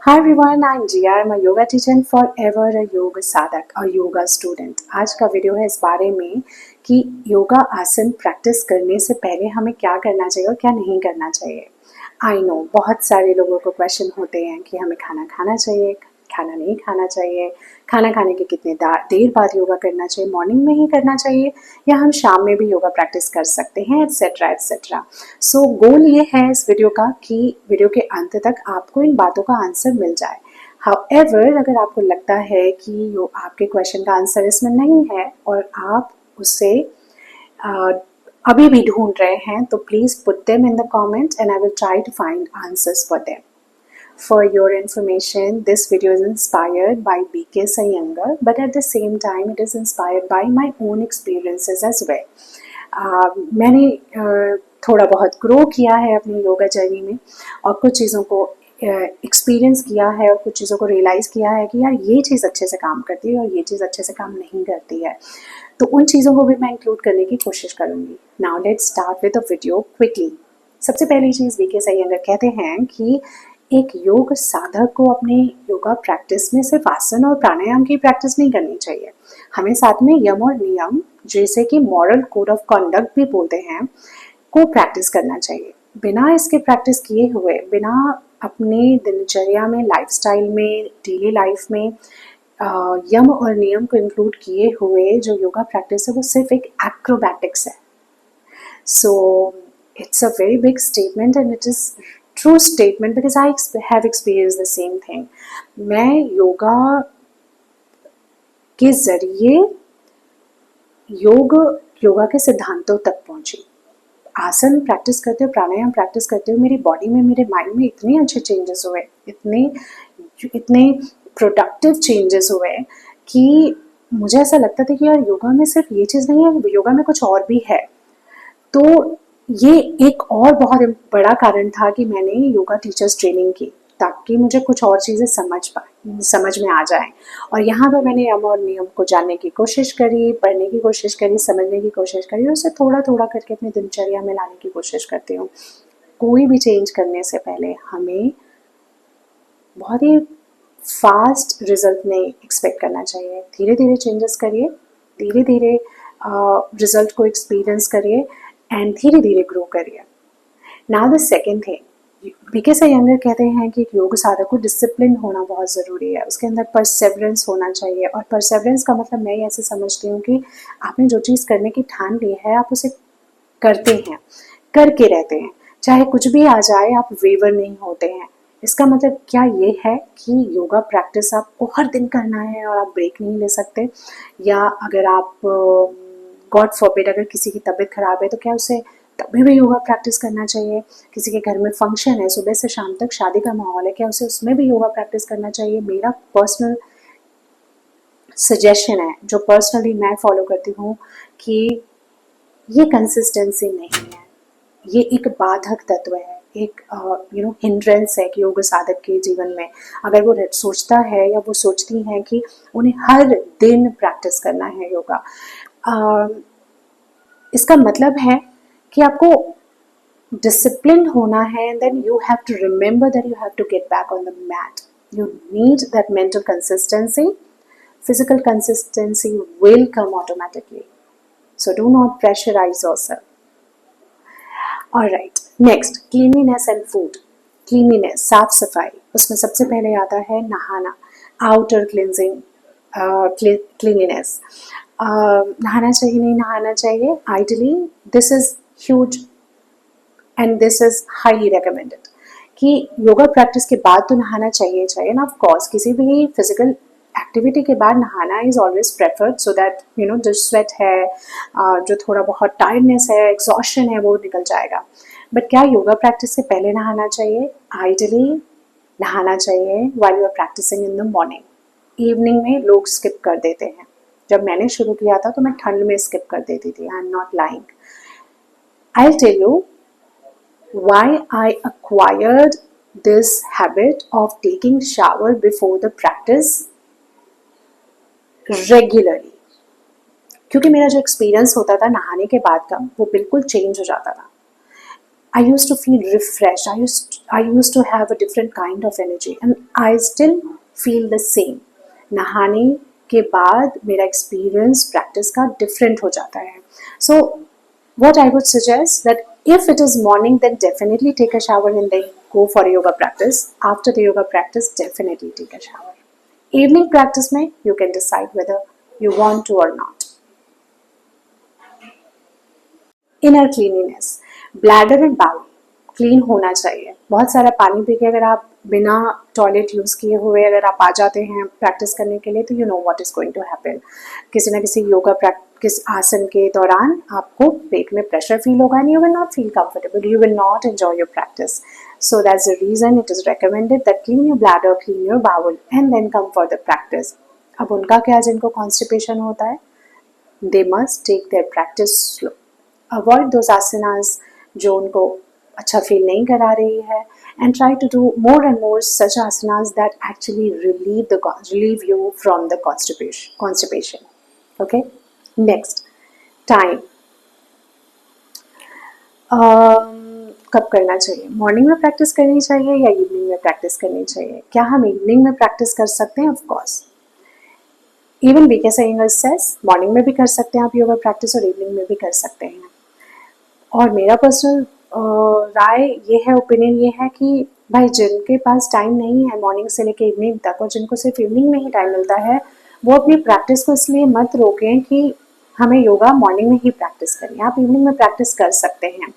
Hi everyone, I'm Jia. I'm a yoga teacher and forever a yoga साधक, a yoga student. आज का video है इस बारे में कि योगा आसन प्रैक्टिस करने से पहले हमें क्या करना चाहिए और क्या नहीं करना चाहिए। आई नो बहुत सारे लोगों को क्वेश्चन होते हैं कि हमें खाना खाना चाहिए, खाना नहीं खाना चाहिए, खाना खाने के कितने देर बाद योगा करना चाहिए, मॉर्निंग में ही करना चाहिए या हम शाम में भी योगा प्रैक्टिस कर सकते हैं, एट्सेट्रा एट्सेट्रा। सो गोल ये है इस वीडियो का कि वीडियो के अंत तक आपको इन बातों का आंसर मिल जाए। हाउएवर अगर आपको लगता है कि आपके क्वेश्चन का आंसर इसमें नहीं है और आप उसे अभी भी ढूंढ रहे हैं तो please put them in the comment and I will try to find answers for them. For your information, this video is inspired by B.K. Iyengar, but at the same time, it is inspired by my own experiences as well. मैंने थोड़ा बहुत grow किया है अपनी yoga journey में और कुछ चीज़ों को एक्सपीरियंस किया है और कुछ चीज़ों को रियलाइज़ किया है कि यार ये चीज़ अच्छे से काम करती है और ये चीज़ अच्छे से काम नहीं करती है, तो उन चीज़ों को भी मैं इंक्लूड करने की कोशिश करूँगी. Now let's start with the video quickly. सबसे पहली चीज़ B.K. Iyengar कहते हैं कि एक योग साधक को अपने योगा प्रैक्टिस में सिर्फ आसन और प्राणायाम की प्रैक्टिस नहीं करनी चाहिए, हमें साथ में यम और नियम, जैसे कि मॉरल कोड ऑफ कंडक्ट भी बोलते हैं, को प्रैक्टिस करना चाहिए. बिना इसके प्रैक्टिस किए हुए, बिना अपने दिनचर्या में, लाइफस्टाइल में, डेली लाइफ में यम और नियम को इंक्लूड किए हुए जो योगा प्रैक्टिस है वो सिर्फ एक एक्रोबैटिक्स है. सो it's a very big statement and it is true statement because I have experienced the same thing. मैं योगा के जरिए योगा के सिद्धांतों तक पहुंची. आसन प्रैक्टिस करते हुए, प्राणायाम प्रैक्टिस करते हुए मेरी बॉडी में, मेरे माइंड में इतने अच्छे चेंजेस हुए, इतने प्रोडक्टिव चेंजेस हुए कि मुझे ऐसा लगता था कि यार योगा में सिर्फ ये चीज़ नहीं है, योगा में कुछ और भी है. तो ये एक और बहुत बड़ा कारण था कि मैंने योगा टीचर्स ट्रेनिंग की, ताकि मुझे कुछ और चीज़ें समझ में आ जाएं. और यहाँ पर मैंने यम और नियम को जानने की कोशिश करी, पढ़ने की कोशिश करी, समझने की कोशिश करी और उसे थोड़ा थोड़ा करके अपनी दिनचर्या में लाने की कोशिश करती हूँ. कोई भी चेंज करने से पहले हमें बहुत ही फास्ट रिजल्ट नहीं एक्सपेक्ट करना चाहिए. धीरे धीरे चेंजेस करिए, धीरे धीरे रिजल्ट को एक्सपीरियंस करिए एंड धीरे धीरे ग्रो करिए. Now the second thing, B.K. Iyengar कहते हैं कि एक योग साधक को डिसिप्लिन होना बहुत ज़रूरी है, उसके अंदर परसेवरेंस होना चाहिए. और परसेवरेंस का मतलब मैं ऐसे समझती हूँ कि आपने जो चीज़ करने की ठान ली है, आप उसे करते हैं, करके रहते हैं, चाहे कुछ भी आ जाए आप वेवर नहीं होते हैं. इसका मतलब क्या ये है कि योगा प्रैक्टिस आपको हर दिन करना है और आप ब्रेक नहीं ले सकते, या अगर आप गॉड फॉरबिड अगर किसी की तबीयत खराब है तो क्या उसे तभी भी योगा प्रैक्टिस करना चाहिए. किसी के घर में फंक्शन है, सुबह से शाम तक शादी का माहौल है, क्या उसे उसमें भी योगा प्रैक्टिस करना चाहिए. मेरा पर्सनल सजेशन है, जो पर्सनली मैं फॉलो करती हूँ, कि ये कंसिस्टेंसी नहीं है, ये एक बाधक तत्व है, एक हिंड्रेंस है कि योग साधक के जीवन में. अगर वो सोचता है या वो सोचती हैं कि उन्हें हर दिन प्रैक्टिस करना है योगा, इसका मतलब है कि आपको डिसिप्लिन होना है. And then you have to remember that you have to get back on the mat. You need that mental consistency. Physical consistency will come automatically. So do not pressurize yourself. Alright, next, cleanliness and food. Cleanliness, साफ सफाई, उसमें सबसे पहले आता है नहाना, outer cleansing, cleanliness. नहाना चाहिए, नहीं नहाना चाहिए, ideally this is huge and this is highly recommended कि योगा प्रैक्टिस के बाद तो नहाना चाहिए ना. ऑफ कोर्स किसी भी फिजिकल एक्टिविटी के बाद नहाना is always preferred, so that जो स्वेट है, जो थोड़ा बहुत टायर्डनेस है, एग्जॉशन है, वो निकल जाएगा. बट क्या योगा प्रैक्टिस से पहले नहाना चाहिए? आइडियली नहाना चाहिए while you are practising in the morning. Evening में लोग स्किप कर देते हैं. जब मैंने शुरू किया था तो मैं ठंड में स्किप कर देती थी. I am not lying. I will tell you why I acquired this habit of taking shower before the practice regularly. क्योंकि मेरा जो एक्सपीरियंस होता था नहाने के बाद का, वो बिल्कुल चेंज हो जाता था. I used to feel refreshed. I used to have a different kind of energy, and I still feel the same. नहाने के बाद मेरा एक्सपीरियंस प्रैक्टिस का डिफरेंट हो जाता है. So what I would suggest that if it is morning, then definitely take a shower and then go for a yoga practice. After the yoga practice, definitely take a shower. Evening practice में you can decide whether you want to or not. Inner cleanliness, bladder and bowel clean होना चाहिए. बहुत सारा पानी P के अगर आप बिना टॉयलेट यूज़ किए हुए अगर आप आ जाते हैं प्रैक्टिस करने के लिए, तो you know what is going to happen. किसी ना किसी योगा प्रैक्टिस आसन के दौरान आपको पेट में प्रेशर फील होगा and you will not feel comfortable, you will not enjoy your practice. So that's the reason it is recommended that clean your bladder, clean your bowel and then come for the practice. अब उनका क्या, जिनको constipation होता है, they must take their practice slow. Avoid those asanas जो उनको अच्छा feel नहीं करा रही है, and try to do more and more such asanas that actually relieve you from the constipation. Okay, next, time. कब करना चाहिए? मॉर्निंग में प्रैक्टिस करनी चाहिए या इवनिंग में प्रैक्टिस करनी चाहिए? क्या हम इवनिंग में प्रैक्टिस कर सकते हैं? Of course. Even BK Iyengar says morning में भी कर सकते हैं आप योगा प्रैक्टिस और इवनिंग में भी कर सकते हैं. और मेरा पर्सनल राय ये है, ओपिनियन ये है कि भाई जिनके पास टाइम नहीं है मॉर्निंग से लेकर इवनिंग तक और जिनको सिर्फ इवनिंग में ही टाइम मिलता है, वो अपनी प्रैक्टिस को इसलिए मत रोकें कि हमें योगा मॉर्निंग में ही प्रैक्टिस करनी है. आप इवनिंग में प्रैक्टिस कर सकते हैं.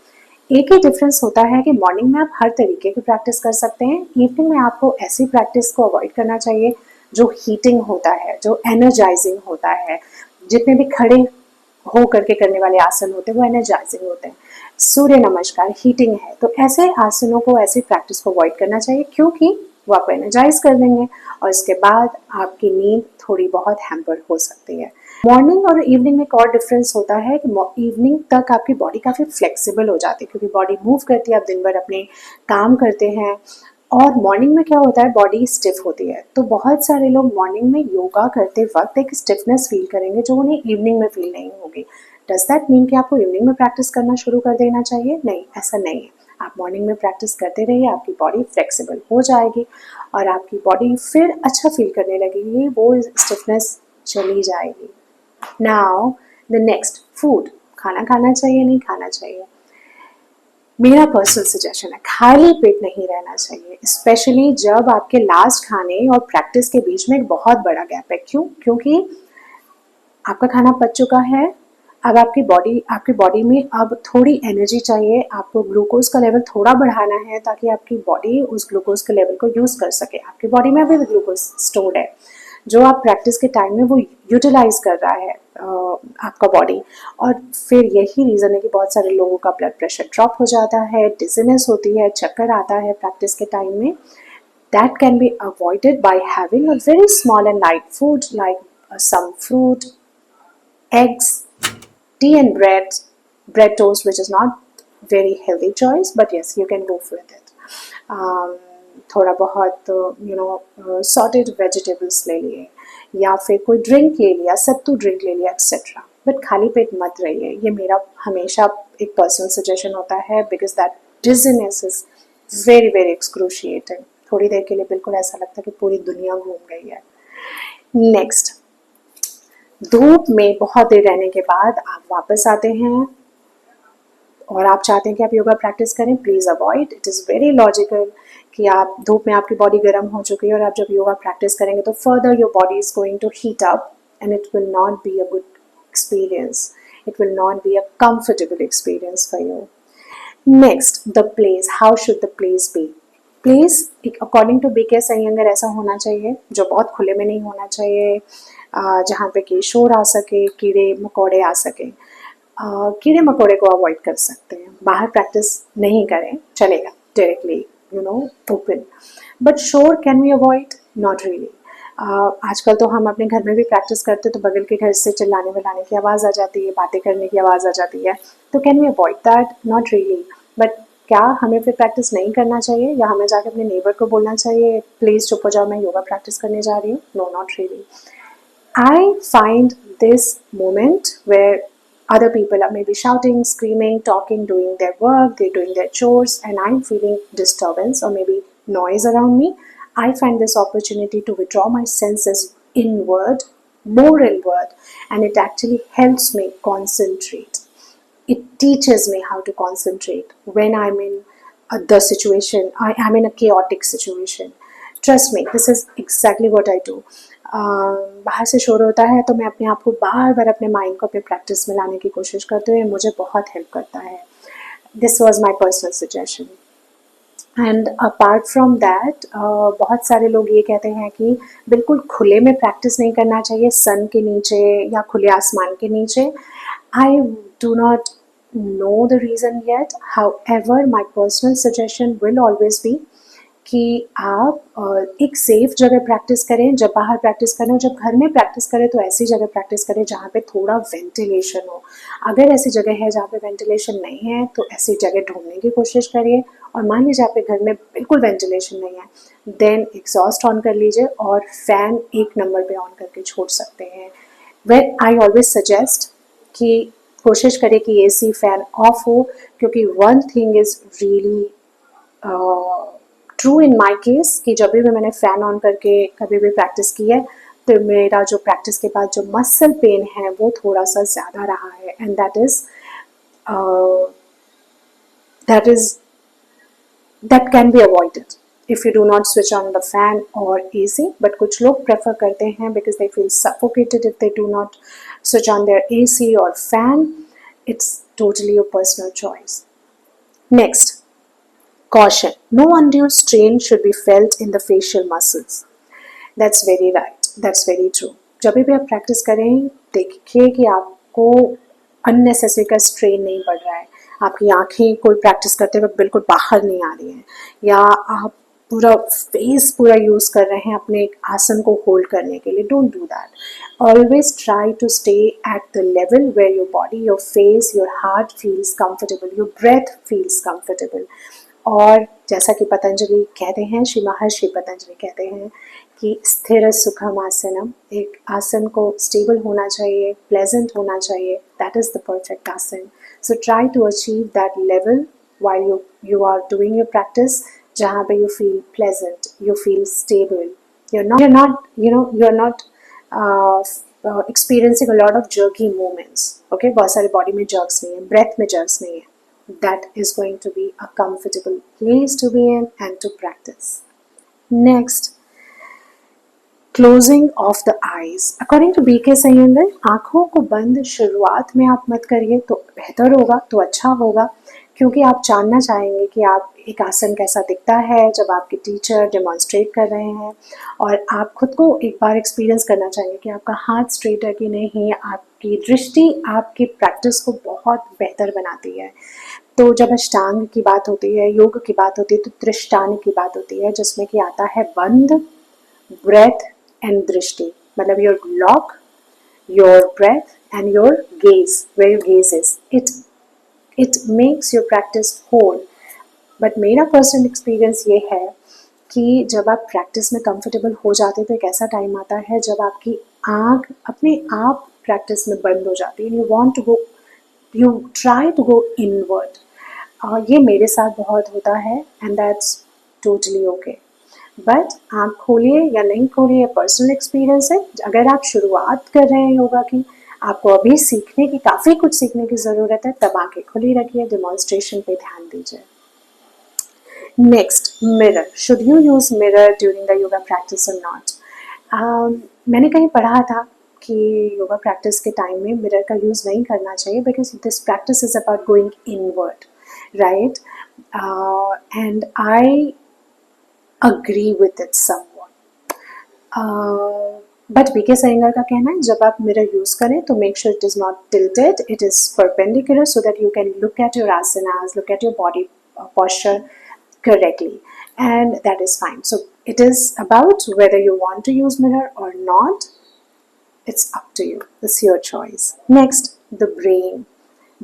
एक ही डिफरेंस होता है कि मॉर्निंग में आप हर तरीके की प्रैक्टिस कर सकते हैं. इवनिंग में आपको ऐसी प्रैक्टिस को अवॉइड करना चाहिए जो हीटिंग होता है, जो एनर्जाइजिंग होता है. जितने भी खड़े हो करके करने वाले आसन होते हैं वो एनर्जाइजिंग होते हैं. सूर्य नमस्कार हीटिंग है, तो ऐसे आसनों को, ऐसी प्रैक्टिस को अवॉइड करना चाहिए क्योंकि वो आपको एनर्जाइज कर देंगे और इसके बाद आपकी नींद थोड़ी बहुत हैम्पर हो सकती है. मॉर्निंग और इवनिंग में एक और डिफरेंस होता है कि इवनिंग तक आपकी बॉडी काफ़ी फ्लेक्सिबल हो जाती है क्योंकि बॉडी मूव करती है, आप दिन भर अपने काम करते हैं. और मॉर्निंग में क्या होता है, बॉडी स्टिफ होती है. तो बहुत सारे लोग मॉर्निंग में योगा करते वक्त एक स्टिफनेस फील करेंगे जो उन्हें इवनिंग में फील नहीं होगी. डज दैट मीन कि आपको इवनिंग में प्रैक्टिस करना शुरू कर देना चाहिए? नहीं, ऐसा नहीं है. आप मॉर्निंग में प्रैक्टिस करते रहिए, आपकी बॉडी फ्लेक्सिबल हो जाएगी और आपकी बॉडी फिर अच्छा फील करने लगेगी, वो स्टिफनेस चली जाएगी. Now the next, food. खाना खाना चाहिए, नहीं खाना चाहिए? मेरा पर्सनल सजेशन है खाली पेट नहीं रहना चाहिए, स्पेशली जब आपके लास्ट खाने और प्रैक्टिस के बीच में एक बहुत बड़ा गैप है. क्यों? क्योंकि आपका खाना पच चुका है, अब आपकी बॉडी में अब थोड़ी एनर्जी चाहिए. आपको ग्लूकोज का लेवल थोड़ा बढ़ाना है ताकि आपकी बॉडी उस ग्लूकोज के लेवल को यूज़ कर सके. आपकी बॉडी में अभी भी ग्लूकोज स्टोर्ड है जो आप प्रैक्टिस के टाइम में वो यूटिलाइज कर रहा है आपका बॉडी. और फिर यही रीज़न है कि बहुत सारे लोगों का ब्लड प्रेशर ड्रॉप हो जाता है, डिजीनेस होती है, चक्कर आता है प्रैक्टिस के टाइम में. That can be avoided by having a very small and light food like some fruit, eggs, tea and bread toast, which is not very healthy choice, but yes, you can go with it. थोड़ा बहुत sautéed vegetables ले लिए या फिर कोई drink ले लिया, सत्तू drink ले लिया एक्सेट्रा. बट खाली पेट मत रहिए, ये मेरा हमेशा एक पर्सनल सजेशन होता है because that dizziness is very very excruciating. थोड़ी देर के लिए बिल्कुल ऐसा लगता है कि पूरी दुनिया घूम गई है. नेक्स्ट, धूप में बहुत देर रहने के बाद आप वापस आते हैं और आप चाहते हैं कि आप योगा प्रैक्टिस करें, please avoid. It is very logical कि आप धूप में आपकी बॉडी गर्म हो चुकी है और आप जब योगा प्रैक्टिस करेंगे तो further your body is going to heat up and it will not be a good experience. It will not be a comfortable experience for you. Next, the place. How should the place be? Place according to BK Iyengar ऐसा होना चाहिए जो बहुत खुले में नहीं होना चाहिए, जहाँ पे कि शोर आ सके, कीड़े मकोड़े आ सके. कीड़े मकोड़े को अवॉइड कर सकते हैं. बाहर प्रैक्टिस नहीं करें, चलेगा, डायरेक्टली ओपन. बट शोर can we avoid? Not really. आजकल तो हम अपने घर में भी प्रैक्टिस करते तो बगल के घर से चिल्लाने विल्लाने की आवाज़ आ जाती है, बातें करने की आवाज़ आ जाती है. तो can we avoid that? Not really. But क्या हमें फिर प्रैक्टिस नहीं करना चाहिए या हमें जाकर अपने नेबर को बोलना चाहिए प्लीज़ चुप हो जाओ, मैं योगा प्रैक्टिस करने जा रही हूँ? No, not really. I find this moment where other people are maybe shouting, screaming, talking, doing their work, they're doing their chores, and I'm feeling disturbance or maybe noise around me. I find this opportunity to withdraw my senses inward, more inward, and it actually helps me concentrate. It teaches me how to concentrate when I'm in the situation. I am in a chaotic situation. Trust me, this is exactly what I do. बाहर से शोर होता है तो मैं अपने आप को बार बार अपने माइंड को अपने प्रैक्टिस में लाने की कोशिश करती हूँ, मुझे बहुत हेल्प करता है. This was my personal suggestion. And apart from that बहुत सारे लोग ये कहते हैं कि बिल्कुल खुले में प्रैक्टिस नहीं करना चाहिए, सन के नीचे या खुले आसमान के नीचे. I do not know the reason yet. However, my personal suggestion will always be कि आप एक सेफ जगह प्रैक्टिस करें. जब बाहर प्रैक्टिस करें, जब घर में प्रैक्टिस करें तो ऐसी जगह प्रैक्टिस करें जहाँ पे थोड़ा वेंटिलेशन हो. अगर ऐसी जगह है जहाँ पे वेंटिलेशन नहीं है तो ऐसी जगह ढूंढने की कोशिश करिए. और मान लीजिए आपके घर में बिल्कुल वेंटिलेशन नहीं है, देन एग्जॉस्ट ऑन कर लीजिए और फैन 1 नंबर पे ऑन करके छोड़ सकते हैं. वेल आई ऑलवेज सजेस्ट कि कोशिश करें कि एसी फैन ऑफ हो, क्योंकि one thing is really true in my case कि जब भी मैंने फ़ैन ऑन करके कभी भी प्रैक्टिस की है तो मेरा जो प्रैक्टिस के बाद जो मसल पेन है वो थोड़ा सा ज़्यादा रहा है. And that can be avoided if you do not switch on the fan or AC. But कुछ लोग prefer करते हैं because they feel suffocated if they do not switch on their AC or fan. It's totally your personal choice. Next, caution. No undue strain should be felt in the facial muscles. That's very right. That's very true. जब भी आप practice करें देखिए कि आपको unnecessary का strain नहीं पड़ रहा है. आपकी आंखें कोई प्रैक्टिस करते वक्त बिल्कुल बाहर नहीं आ रही हैं, या आप पूरा फेस पूरा यूज़ कर रहे हैं अपने आसन को होल्ड करने के लिए. Don't do that. Always try to stay at the level where your body, your face, your heart feels comfortable, your breath feels comfortable. और जैसा कि पतंजलि कहते हैं, श्री महर्षि पतंजलि कहते हैं कि स्थिर सुखम आसनम, एक आसन को स्टेबल होना चाहिए, प्लेजेंट होना चाहिए. That is the perfect asana. So try to achieve that level while you are doing your practice, जहाँ पे you feel pleasant, you feel stable, you're not experiencing a lot of jerky movements. Okay, बहुत सारे body में jerks नहीं है, breath में jerks नहीं है. That is going to be a comfortable place to be in and to practice. Next, closing of the eyes. According to B.K. Iyengar, आँखों को बंद शुरुआत में आप मत करिए तो बेहतर होगा, तो अच्छा होगा, क्योंकि आप जानना चाहेंगे कि आप एक आसन कैसा दिखता है जब आपके टीचर डेमॉन्स्ट्रेट कर रहे हैं, और आप खुद को एक बार एक्सपीरियंस करना चाहेंगे कि आपका हाथ स्ट्रेट है कि नहीं. आपकी दृष्टि आपकी प्रैक्टिस को बहुत बेहतर बनाती है. तो जब अष्टांग की बात होती है, योग की बात होती है, तो त्रिष्टान की बात होती है, जिसमें कि आता है बंद, ब्रेथ एंड दृष्टि. मतलब your lock, your breath and your gaze, where your gaze is. It makes your practice whole. But मेरा पर्सनल एक्सपीरियंस ये है कि जब आप प्रैक्टिस में कंफर्टेबल हो जाते तो एक ऐसा टाइम आता है जब आपकी आँख अपने आप प्रैक्टिस में बंद हो जाती है. You try to go inward. ये मेरे साथ बहुत होता है and that's totally okay. But आँख खोलिए या नहीं खोलिए, पर्सनल एक्सपीरियंस है. अगर आप शुरुआत कर रहे हैं योगा की, आपको अभी सीखने की, काफ़ी कुछ सीखने की ज़रूरत है, तब आंखें खुली रखिए, डेमॉन्स्ट्रेशन पे ध्यान दीजिए. Next, mirror. Should you use mirror during the yoga practice और नॉट? मैंने कहीं पढ़ा था कि योगा प्रैक्टिस के टाइम में मिरर का यूज़ नहीं करना चाहिए, because this practice is about going inward, right? And I agree with it somewhat. But BK S Iyengar का कहना है जब आप मिरर यूज़ करें तो make sure it is not tilted, it is perpendicular, so that you can look at your asanas, look at your body posture correctly, and that is fine. So it is about whether you want to use mirror or not. It's up to you. It's your choice. Next, the brain.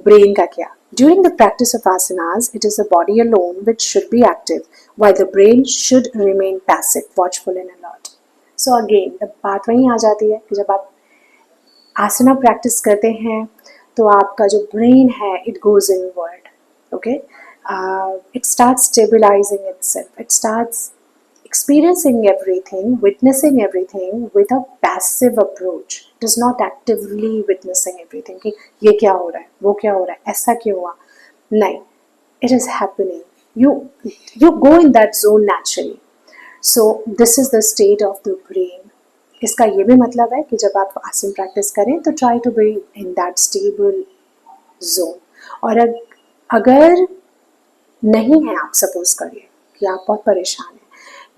Brain का क्या? During the practice of asanas, it is the body alone which should be active, while the brain should remain passive, watchful and alert. So again, the बात वहीं आ जाती है कि जब आप आसना practice करते हैं तो आपका जो ब्रेन है it goes inward, okay, it starts stabilizing itself, it starts experiencing everything, witnessing everything with a passive approach, it is not actively witnessing everything कि ये क्या हो रहा है, वो क्या हो रहा है, ऐसा क्यों हुआ, नहीं, it is happening, you go in that zone naturally. So this is the state of the brain. इसका ये भी मतलब है कि जब आप आसन प्रैक्टिस करें तो try to be in that stable zone. और अगर नहीं है, आप सपोज करिए कि आप बहुत परेशान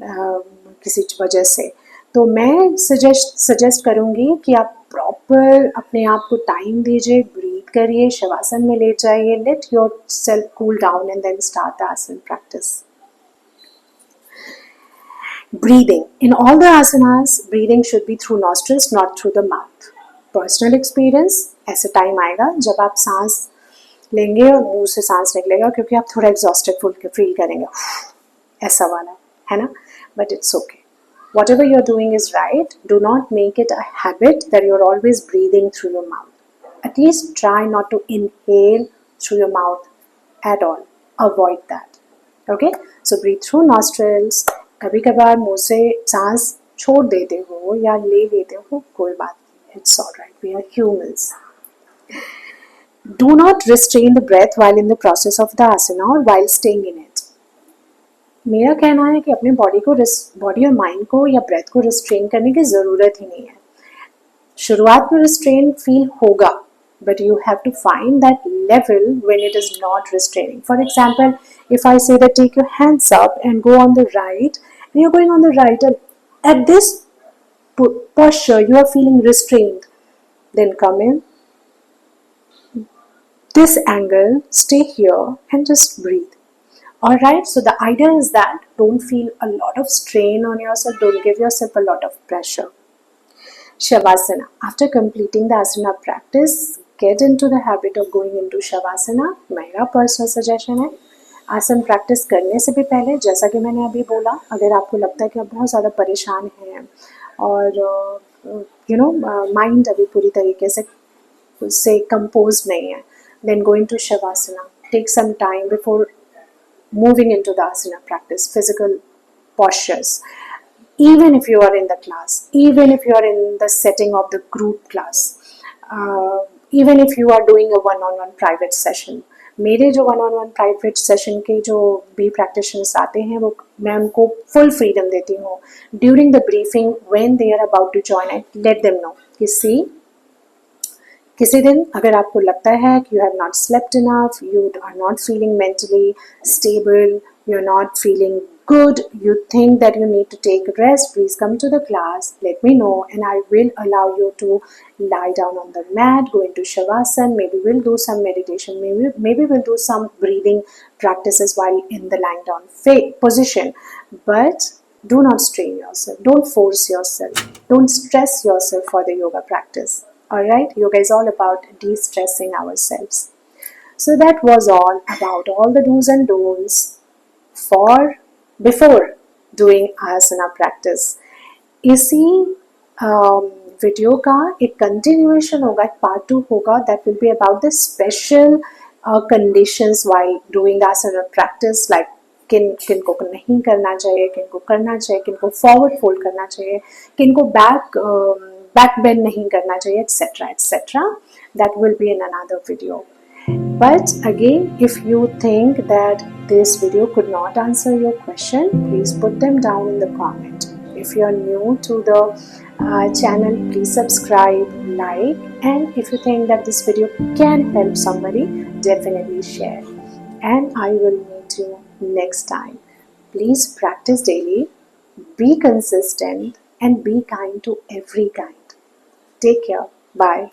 हैं किसी वजह से, तो मैं सजेस्ट करूँगी कि आप प्रॉपर अपने आप को टाइम दीजिए, ब्रीथ करिए, शवासन में लेट जाइए, let yourself cool down and then start the asana practice. Breathing. In all the asanas, breathing should be through nostrils, not through the mouth. Personal experience, ऐसे टाइम आएगा जब आप सांस लेंगे और मुंह से सांस निकलेगा क्योंकि आप थोड़ा एग्जॉस्टेड फील करेंगे, ऐसा वाला है ना, but it's okay. Whatever you're doing is right. Do not make it a habit that you're always breathing through your mouth. At least try not to inhale through your mouth at all. Avoid that. Okay? So breathe through nostrils. कभी कभार मुंह से सांस छोड़ देते हो या ले लेते हो, कोई बात नहीं, it's alright. We are humans. Do not restrain the breath while in the process of the asana or while staying in it. मेरा कहना है कि अपने बॉडी और माइंड को या ब्रेथ को रिस्ट्रेन करने की ज़रूरत ही नहीं है. शुरुआत में रिस्ट्रेन फील होगा, but you have to find that level when it is not restraining. For example, if I say that take your hands up and go on the right, and you're going on the right, and at this posture you are feeling restrained, then come in this angle, stay here and just breathe. Alright, so the idea is that don't feel a lot of strain on yourself, don't give yourself a lot of pressure. Shavasana. After completing the asana practice, get into the habit of going into Shavasana. मेरा personal suggestion है, आसन practice करने से भी पहले, जैसा कि मैंने अभी बोला, अगर आपको लगता है कि आप बहुत ज़्यादा परेशान हैं और माइंड अभी पूरी तरीके से कंपोज नहीं है, then go into Shavasana. Take some time before moving into the asana practice, physical postures. Even if you are in the class, even if you are in the setting of the group class, even if you are doing a one-on-one private session. मेरे जो one-on-one private session के जो भी practitioners आते हैं, वो मैं उनको full freedom देती हूँ. During the briefing, when they are about to join, I let them know कि किसी दिन अगर आपको लगता है कि you have not slept enough, you are not feeling mentally stable, you're not feeling good, you think that you need to take a rest, please come to the class, let me know and I will allow you to lie down on the mat, go into Shavasana, maybe we'll do some meditation, maybe we'll do some breathing practices while in the lying down position, but do not strain yourself, don't force yourself, don't stress yourself for the yoga practice. Alright, yoga is all about de-stressing ourselves. So that was all about all the do's and don'ts for before doing asana practice. इसी video का एक continuation होगा, एक part 2 होगा, that will be about the special conditions while doing asana practice, like किन को नहीं करना चाहिए, किन को करना चाहिए, किन को फॉरवर्ड फोल्ड करना चाहिए, किन को बैक बेंड नहीं करना चाहिए, etc. etc. That will be in another video. But again, if you think that this video could not answer your question, please put them down in the comment. If you are new to the channel, please subscribe, like, and if you think that this video can help somebody, definitely share. And I will meet you next time. Please practice daily, be consistent, and be kind to every kind. Take care. Bye.